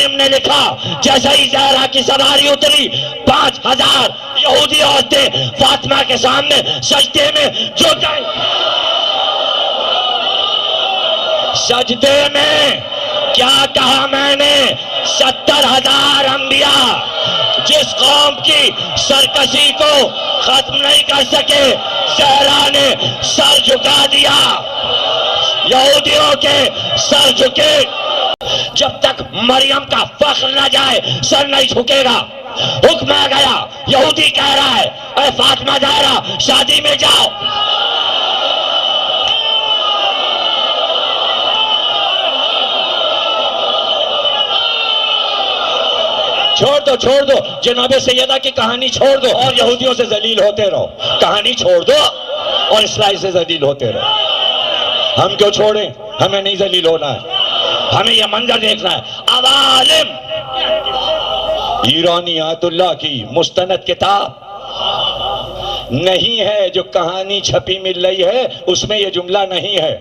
عالم نے لکھا جیسا ہی زہرا کی سواری اتری 5000 یہودی عورتیں فاطمہ کے سامنے سجدے میں جھک گئیں. سجدے میں کیا کہا میں نے؟ 70,000 انبیاء جس قوم کی سرکشی کو ختم نہیں کر سکے، زہرا نے سر جھکا دیا. یہودیوں کے سر جھکے، جب تک مریم کا فخر نہ جائے سر نہیں جھکے گا. حکم آ گیا، یہودی کہہ رہا ہے اے فاطمہ زہرا شادی میں جاؤ. چھوڑ دو جناب سیدہ کی کہانی چھوڑ دو اور یہودیوں سے ذلیل ہوتے رہو. کہانی چھوڑ دو اور اسرائیل سے ذلیل ہوتے رہو. ہم کیوں چھوڑیں؟ ہمیں نہیں ذلیل ہونا ہے، ہمیں یہ منظر دیکھنا ہے. عوالم ایرانی آیت اللہ کی مستند کتاب نہیں ہے جو کہانی چھپی مل رہی ہے، اس میں یہ جملہ نہیں ہے.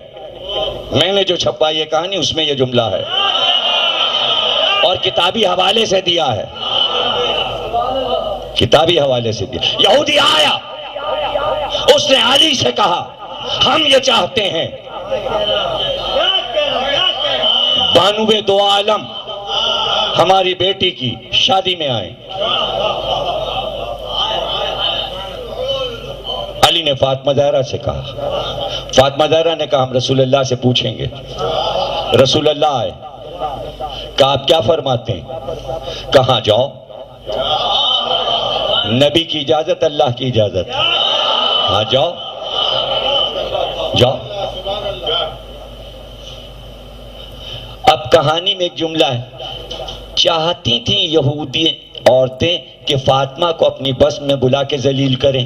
میں نے جو چھپا یہ کہانی اس میں یہ جملہ ہے اور کتابی حوالے سے دیا ہے. کتابی حوالے سے دیا. یہودی آیا، اس نے علی سے کہا ہم یہ چاہتے ہیں بانوے دو عالم ہماری بیٹی کی شادی میں آئیں. علی نے فاطمہ زہرا سے کہا. فاطمہ زہرا نے کہا ہم رسول اللہ سے پوچھیں گے. رسول اللہ آئے، کہا آپ کیا فرماتے ہیں؟ کہاں جاؤ؟ نبی کی اجازت، اللہ کی اجازت. ہاں جاؤ جاؤ. اب کہانی میں ایک جملہ ہے، چاہتی تھیں یہودی عورتیں کہ فاطمہ کو اپنی بس میں بلا کے ذلیل کریں.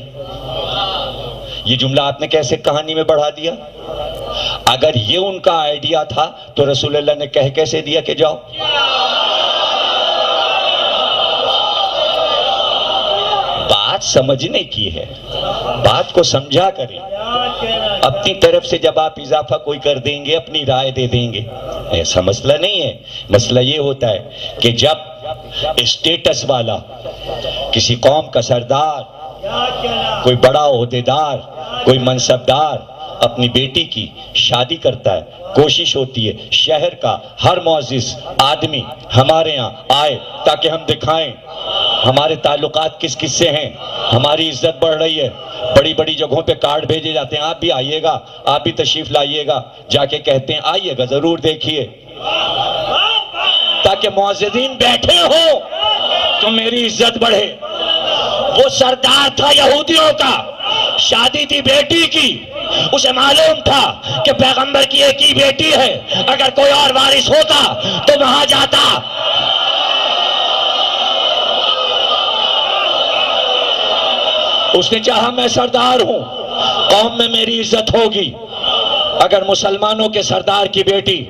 یہ جملہ آپ نے کیسے کہانی میں بڑھا دیا؟ اگر یہ ان کا آئیڈیا تھا تو رسول اللہ نے کہہ کیسے دیا کہ جاؤ؟ بات سمجھنے کی ہے، بات کو سمجھا کریں. اپنی طرف سے جب آپ اضافہ کوئی کر دیں گے اپنی رائے دے دیں گے، ایسا مسئلہ نہیں ہے. مسئلہ یہ ہوتا ہے کہ جب اسٹیٹس والا، کسی قوم کا سردار، کوئی بڑا عہدیدار، کوئی منصبدار اپنی بیٹی کی شادی کرتا ہے، کوشش ہوتی ہے شہر کا ہر معزز آدمی ہمارے ہاں آئے تاکہ ہم دکھائیں ہمارے تعلقات کس کس سے ہیں، ہماری عزت بڑھ رہی ہے. بڑی بڑی جگہوں پہ کارڈ بھیجے جاتے ہیں آپ بھی آئیے گا، آپ بھی تشریف لائیے گا. جا کے کہتے ہیں آئیے گا ضرور دیکھیے، تاکہ معززین بیٹھے ہوں تو میری عزت بڑھے. وہ سردار تھا یہودیوں کا، شادی تھی بیٹی کی، اسے معلوم تھا کہ پیغمبر کی ایک ہی بیٹی ہے، اگر کوئی اور وارث ہوتا تو وہاں جاتا. اس نے چاہا میں سردار ہوں، قوم میں میری عزت ہوگی، اگر مسلمانوں کے سردار کی بیٹی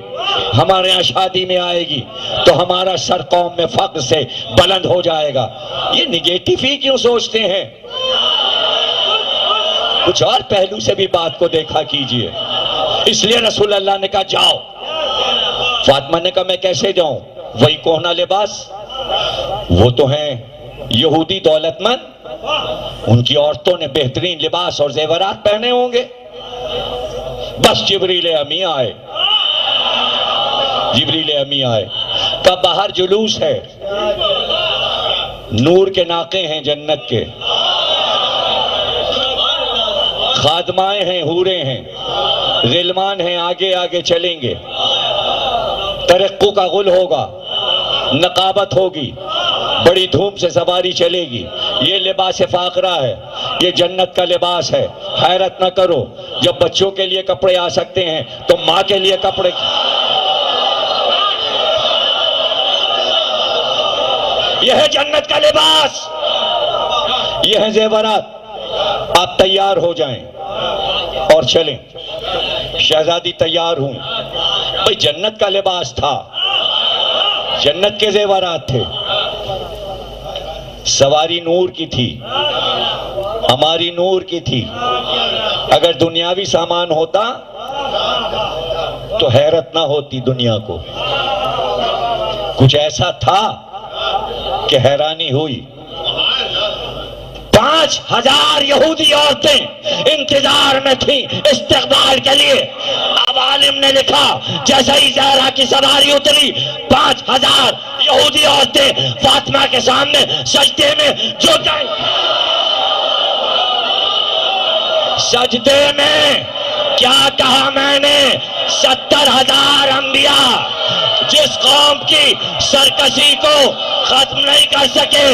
ہمارے یہاں شادی میں آئے گی تو ہمارا سر قوم میں فخر سے بلند ہو جائے گا. یہ نگیٹو ہی کیوں سوچتے ہیں؟ کچھ اور پہلو سے بھی بات کو دیکھا کیجئے. اس لیے رسول اللہ نے کہا جاؤ. فاطمہ نے کہا میں کیسے جاؤں؟ وہی کوہنا لباس، وہ تو ہیں یہودی دولت مند، ان کی عورتوں نے بہترین لباس اور زیورات پہنے ہوں گے. بس جبریل امی آئے. جبریل امی آئے، کہا باہر جلوس ہے، نور کے ناقے ہیں جنت کے، خادمائیں ہیں، حوریں ہیں، غلمان ہیں، آگے آگے چلیں گے. ترقو کا غل ہوگا، نقابت ہوگی، بڑی دھوم سے سواری چلے گی. یہ لباس فاخرہ ہے، یہ جنت کا لباس ہے. حیرت نہ کرو، جب بچوں کے لیے کپڑے آ سکتے ہیں تو ماں کے لیے کپڑے. یہ ہے جنت کا لباس، یہ ہے زیورات. آپ تیار ہو جائیں اور چلیں. شہزادی تیار ہوں. بھئی جنت کا لباس تھا، جنت کے زیورات تھے، سواری نور کی تھی، ہماری نور کی تھی. اگر دنیاوی سامان ہوتا تو حیرت نہ ہوتی دنیا کو. کچھ ایسا تھا کہ حیرانی ہوئی. 5000 یہودی عورتیں انتظار میں تھیں استقبال کے لیے. اب عالم نے لکھا جیسے ہی زہرا کی سواری اتری 5000 یہودی عورتیں فاطمہ کے سامنے سجدے میں جھک گئیں. سجدے میں کیا کہا میں نے؟ 70,000 انبیاء جس قوم کی سرکشی کو ختم نہیں کر سکے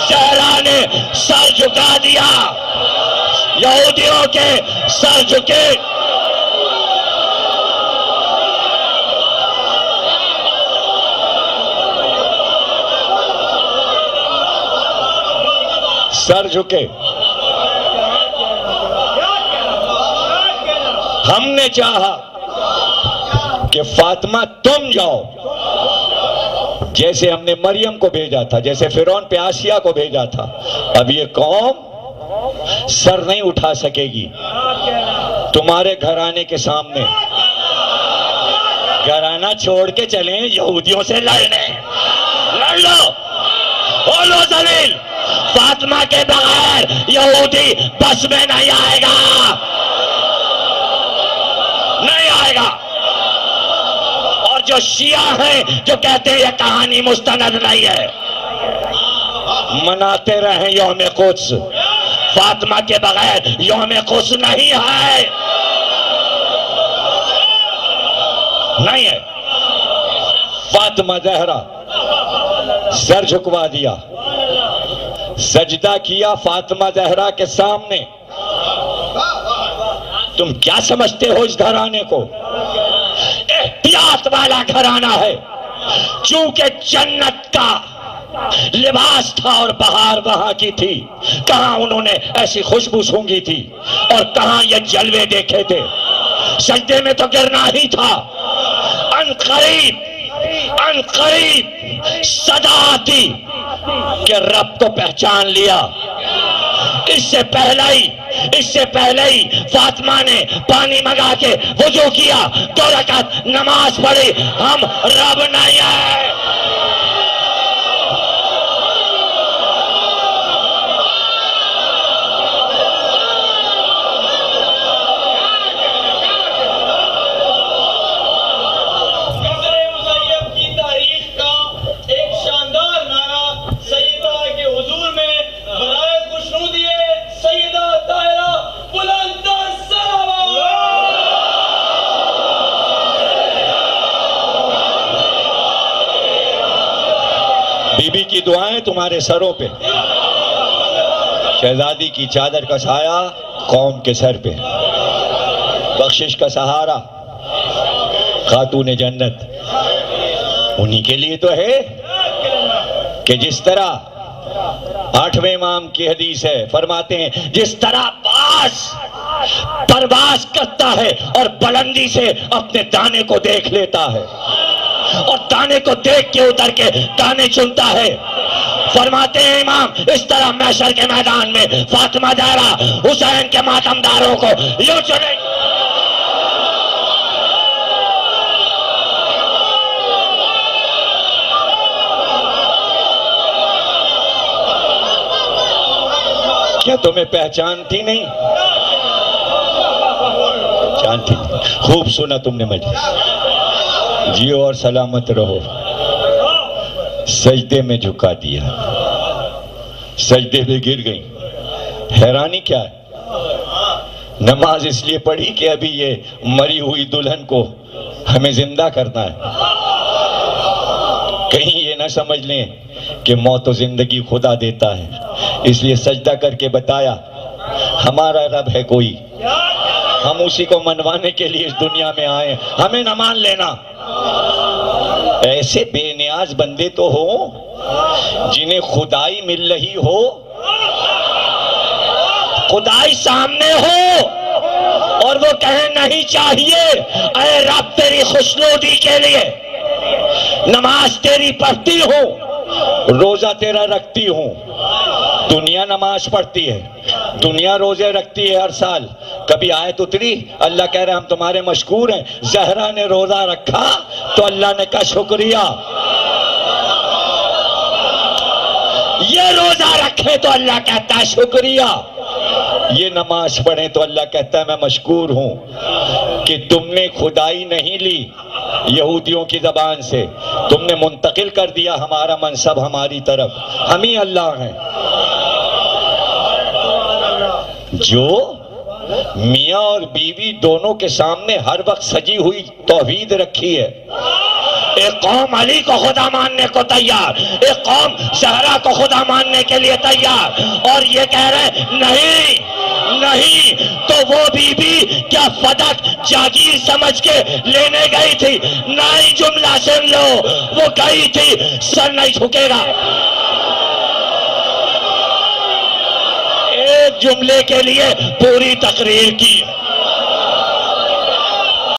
زہرا نے سر جھکا دیا. یہودیوں کے سر جھکے. سر جھکے. ہم نے چاہا کہ فاطمہ تم جاؤ، جیسے ہم نے مریم کو بھیجا تھا، جیسے فرعون پہ آسیہ کو بھیجا تھا. اب یہ قوم سر نہیں اٹھا سکے گی تمہارے گھرانے کے سامنے. گھرانہ چھوڑ کے چلیں یہودیوں سے لڑنے. لڑ لو، بولو ذلیل. فاطمہ کے بغیر یہودی بس میں نہیں آئے گا، نہیں آئے گا. اور جو شیعہ ہیں جو کہتے ہیں یہ کہانی مستند نہیں ہے، مناتے رہیں یوم قدس. فاطمہ کے بغیر یوم قدس نہیں ہے، نہیں ہے. فاطمہ زہرا سر جھکوا دیا، سجدہ کیا فاطمہ زہرا کے سامنے. تم کیا سمجھتے ہو اس گھرانے کو؟ احتیاط والا گھرانہ ہے. چونکہ جنت کا لباس تھا اور بہار وہاں کی تھی. کہاں انہوں نے ایسی خوشبو سونگھی تھی اور کہاں یہ جلوے دیکھے تھے. سجدے میں تو گرنا ہی تھا. ان قریب صدا آتی کہ رب کو پہچان لیا. اس سے پہلے ہی فاطمہ نے پانی منگا کے وضو کیا، 2 رکعت نماز پڑھی. ہم رب نہیں ہیں. بی بی کی دعائیں تمہارے سروں پہ. شہزادی کی چادر کا سایہ قوم کے سر پہ. بخشش کا سہارا خاتون جنت انہی کے لیے تو ہے کہ جس طرح 8ویں امام کی حدیث ہے، فرماتے ہیں جس طرح باز پرواز کرتا ہے اور بلندی سے اپنے دانے کو دیکھ لیتا ہے اور دانے کو دیکھ کے اتر کے دانے چنتا ہے، فرماتے ہیں امام اس طرح محشر کے میدان میں فاطمہ زہرا حسین کے ماتمداروں کو یوں چنے. کیا تمہیں پہچانتی نہیں؟ جانتی. خوب سنا تم نے مجلس. جیو اور سلامت رہو. سجدے میں جھکا دیا، سجدے پہ گر گئی. حیرانی کیا ہے؟ نماز اس لیے پڑھی کہ ابھی یہ مری ہوئی دلہن کو ہمیں زندہ کرنا ہے. کہیں یہ نہ سمجھ لیں کہ موت و زندگی خدا دیتا ہے. اس لیے سجدہ کر کے بتایا ہمارا رب ہے کوئی، ہم اسی کو منوانے کے لیے اس دنیا میں آئے، ہمیں نہ مان لینا. ایسے بے نیاز بندے تو ہو جنہیں خدائی مل رہی ہو، خدائی سامنے ہو اور وہ کہیں نہیں چاہیے اے رب تیری خوشنودی کے لیے نماز تیری پڑھتی ہوں، روزہ تیرا رکھتی ہوں. دنیا نماز پڑھتی ہے، دنیا روزے رکھتی ہے ہر سال. کبھی آیت اتری اللہ کہہ رہے ہم تمہارے مشکور ہیں. زہرا نے روزہ رکھا تو اللہ نے کہا شکریہ. رکھیں تو اللہ کہتا ہے شکریہ، یہ نماز پڑھیں تو اللہ کہتا ہے میں مشکور ہوں کہ تم نے خدائی نہیں لی یہودیوں کی زبان سے، تم نے منتقل کر دیا ہمارا منصب ہماری طرف، ہم ہی اللہ ہیں۔ جو میاں اور بیوی دونوں کے سامنے ہر وقت سجی ہوئی توحید رکھی ہے، ایک قوم علی کو خدا ماننے کو تیار، ایک قوم زہرا کو خدا ماننے کے لیے تیار، اور یہ کہہ رہے نہیں نہیں، تو وہ بی بی کیا فدق جاگیر سمجھ کے لینے گئی تھی؟ نئی جملہ سن لو، وہ گئی تھی، سر نہیں جھکے گا۔ ایک جملے کے لیے پوری تقریر کی۔